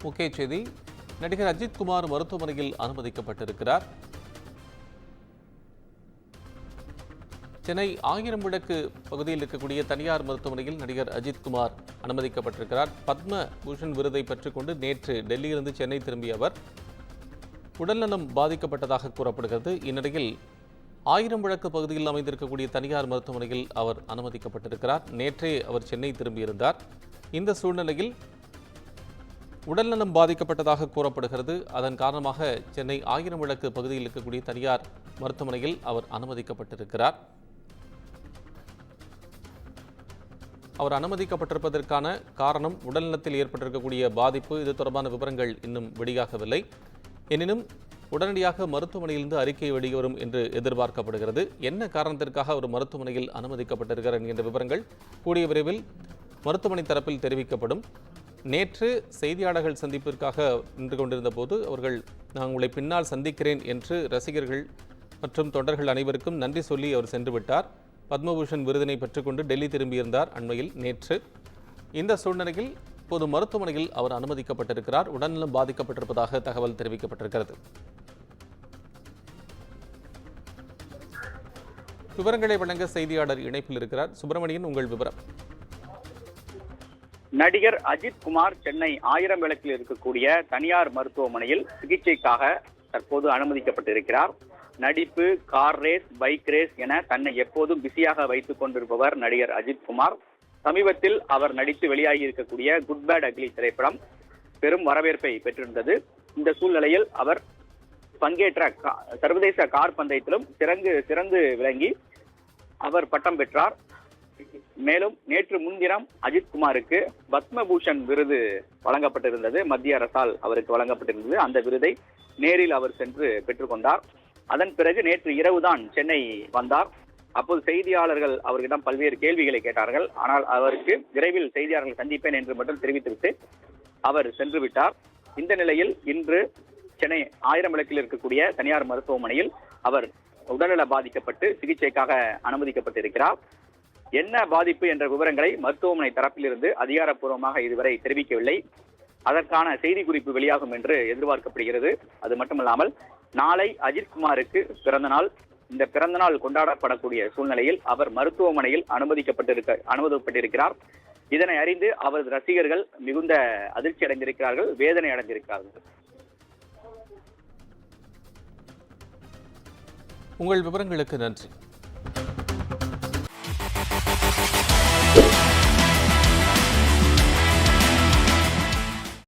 முக்கிய செய்தி. நடிகர் அஜித் குமார் மருத்துவமனையில் அனுமதிக்கப்பட்டிருக்கிறார். சென்னை ஆயிரம் விளக்கு பகுதியில் இருக்கக்கூடிய தனியார் மருத்துவமனையில் நடிகர் அஜித் குமார் அனுமதிக்கப்பட்டிருக்கிறார். பத்ம பூஷன் விருதை பெற்றுக்கொண்டு நேற்று டெல்லியிலிருந்து சென்னை திரும்பிய அவர் உடல்நலம் பாதிக்கப்பட்டதாக கூறப்படுகிறது. இந்நிலையில் ஆயிரம் விளக்கு பகுதியில் அமைந்திருக்கக்கூடிய தனியார் மருத்துவமனையில் அவர் அனுமதிக்கப்பட்டிருக்கிறார். நேற்றே அவர் சென்னை திரும்பியிருந்தார். இந்த சூழ்நிலையில் உடல்நலம் பாதிக்கப்பட்டதாக கூறப்படுகிறது. அதன் காரணமாக சென்னை ஆயிரம் விளக்கு பகுதியில் இருக்கக்கூடிய தனியார் மருத்துவமனையில் அவர் அனுமதிக்கப்பட்டிருக்கிறார். அவர் அனுமதிக்கப்பட்டிருப்பதற்கான காரணம் உடல்நலத்தில் ஏற்பட்டிருக்கக்கூடிய பாதிப்பு. இது தொடர்பான விவரங்கள் இன்னும் வெளியாகவில்லை. எனினும் உடனடியாக மருத்துவமனையிலிருந்து அறிக்கை வெளிவரும் என்று எதிர்பார்க்கப்படுகிறது. என்ன காரணத்திற்காக அவர் மருத்துவமனையில் அனுமதிக்கப்பட்டிருக்கிறார் என்கின்ற விவரங்கள் கூடிய விரைவில் மருத்துவமனை தரப்பில் தெரிவிக்கப்படும். நேற்று செய்தியாளர்கள் சந்திப்பிற்காக நின்று கொண்டிருந்த போது அவர்கள் நான் உங்களை பின்னால் சந்திக்கிறேன் என்று ரசிகர்கள் மற்றும் தொண்டர்கள் அனைவருக்கும் நன்றி சொல்லி அவர் சென்று விட்டார். பத்மபூஷன் விருதினை பெற்றுக்கொண்டு டெல்லி திரும்பியிருந்தார் அண்மையில் நேற்று. இந்த சூழ்நிலையில் இப்போது மருத்துவமனையில் அவர் அனுமதிக்கப்பட்டிருக்கிறார். உடல்நலம் பாதிக்கப்பட்டிருப்பதாக தகவல் தெரிவிக்கப்பட்டிருக்கிறது. விவரங்களை வழங்க செய்தியாளர் இணைப்பில் இருக்கிறார். சுப்பிரமணியன், உங்கள் விவரம். நடிகர் அஜித் குமார் சென்னை ஆயிரம் விளக்கில் இருக்கக்கூடிய தனியார் மருத்துவமனையில் சிகிச்சைக்காக தற்போது அனுமதிக்கப்பட்டிருக்கிறார். நடிப்பு, கார் ரேஸ், பைக் ரேஸ் என தன்னை எப்போதும் பிஸியாக வைத்துக் கொண்டிருப்பவர் நடிகர் அஜித் குமார். சமீபத்தில் அவர் நடித்து வெளியாகி இருக்கக்கூடிய குட் பேட் அக்லி திரைப்படம் பெரும் வரவேற்பை பெற்றிருந்தது. இந்த சூழ்நிலையில் அவர் பங்கேற்ற சர்வதேச கார் பந்தயத்திலும் சிறந்து விளங்கி அவர் பட்டம் பெற்றார். மேலும் நேற்று முன்தினம் அஜித் குமாருக்கு பத்மபூஷன் விருது வழங்கப்பட்டிருந்தது. மத்திய அரசால் அவருக்கு வழங்கப்பட்டிருந்தது. அந்த விருதை நேரில் அவர் சென்று பெற்றுக்கொண்டார். அதன் பிறகு நேற்று இரவுதான் சென்னை வந்தார். அப்போது செய்தியாளர்கள் அவர்களிடம் பல்வேறு கேள்விகளை கேட்டார்கள். ஆனால் அவருக்கு விரைவில் செய்தியாளர்கள் சந்திப்பேன் என்று மட்டும் தெரிவித்துவிட்டு அவர் சென்று விட்டார். இந்த நிலையில் இன்று சென்னை ஆயிரம் விளக்கில் இருக்கக்கூடிய தனியார் மருத்துவமனையில் அவர் உடல்நல பாதிக்கப்பட்டு சிகிச்சைக்காக அனுமதிக்கப்பட்டிருக்கிறார். என்ன பாதிப்பு என்ற விவரங்களை மருத்துவமனை தரப்பிலிருந்து அதிகாரப்பூர்வமாக இதுவரை தெரிவிக்கவில்லை. அதற்கான செய்தி குறிப்பு வெளியாகும் என்று எதிர்பார்க்கப்படுகிறது. அது மட்டுமல்லாமல் நாளை அஜித் குமாருக்கு பிறந்தநாள். இந்த பிறந்தநாள் கொண்டாடப்படக்கூடிய சூழ்நிலையில் அவர் மருத்துவமனையில் அனுமதிக்கப்பட்டிருக்கிறார். இதனை அறிந்து அவரது ரசிகர்கள் மிகுந்த அதிர்ச்சி அடைந்திருக்கிறார்கள், வேதனை அடைந்திருக்கிறார்கள். உங்கள் விவரங்களுக்கு நன்றி.